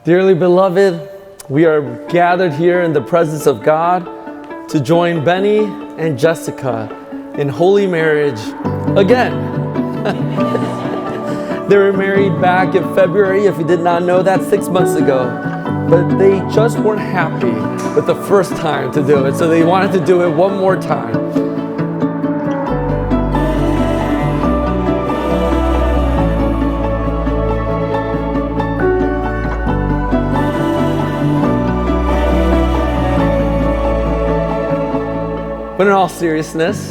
Dearly beloved, we are gathered here in the presence of God to join Benny and Jessica in holy marriage again. They were married back in February, if you did not know that, 6 months ago. But they just weren't happy with the first time to do it, so they wanted to do it one more time. But in all seriousness,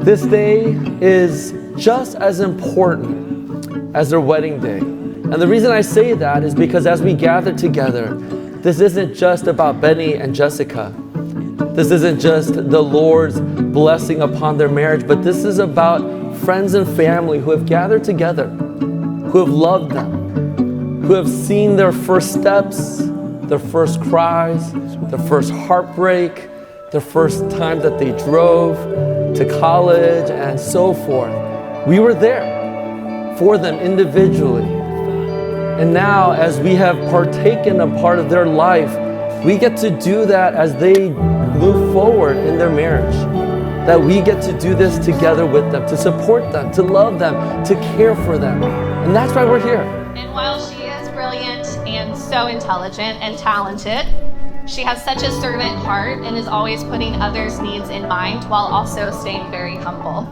this day is just as important as their wedding day. And the reason I say that is because as we gather together, this isn't just about Benny and Jessica. This isn't just the Lord's blessing upon their marriage, but this is about friends and family who have gathered together, who have loved them, who have seen their first steps, their first cries, their first heartbreak, the first time that they drove to college and so forth. We were there for them individually. And now as we have partaken a part of their life, we get to do that as they move forward in their marriage. That we get to do this together with them, to support them, to love them, to care for them. And that's why we're here. And while she is brilliant and so intelligent and talented, she has such a servant heart and is always putting others' needs in mind while also staying very humble.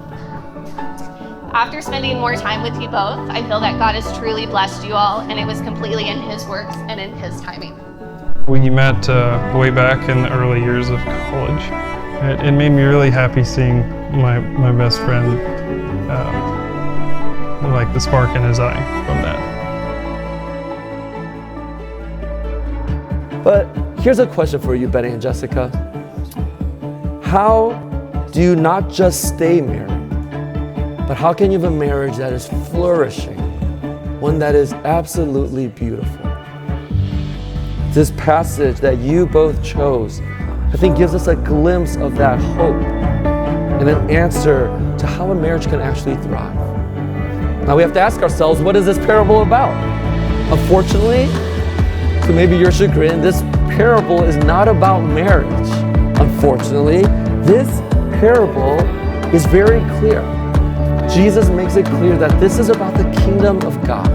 After spending more time with you both, I feel that God has truly blessed you all, and it was completely in His works and in His timing. We met way back in the early years of college. It made me really happy seeing my best friend, like the spark in his eye from that. But here's a question for you, Benny and Jessica. How do you not just stay married, but how can you have a marriage that is flourishing, one that is absolutely beautiful? This passage that you both chose, I think gives us a glimpse of that hope and an answer to how a marriage can actually thrive. Now we have to ask ourselves, what is this parable about? Unfortunately, to maybe your chagrin, this parable is not about marriage. Unfortunately, this parable is very clear. Jesus makes it clear that this is about the kingdom of God.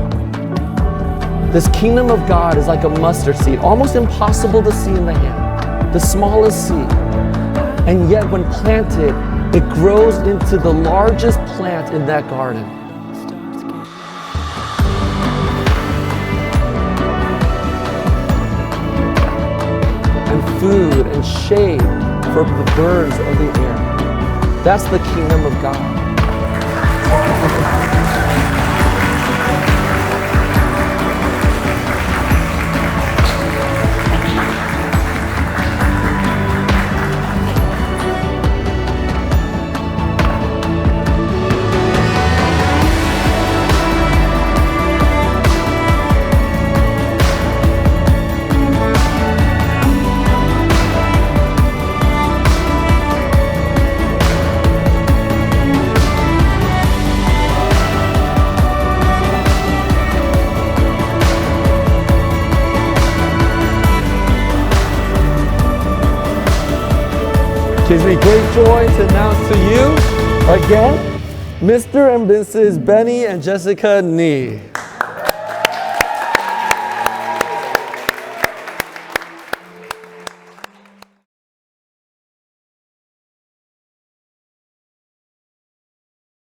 This kingdom of God is like a mustard seed, almost impossible to see in the hand, the smallest seed. And yet when planted, it grows into the largest plant in that garden. And food and shade for the birds of the air. That's the kingdom of God. It gives me great joy to announce to you again, Mr. and Mrs. Benny and Jessica Nee.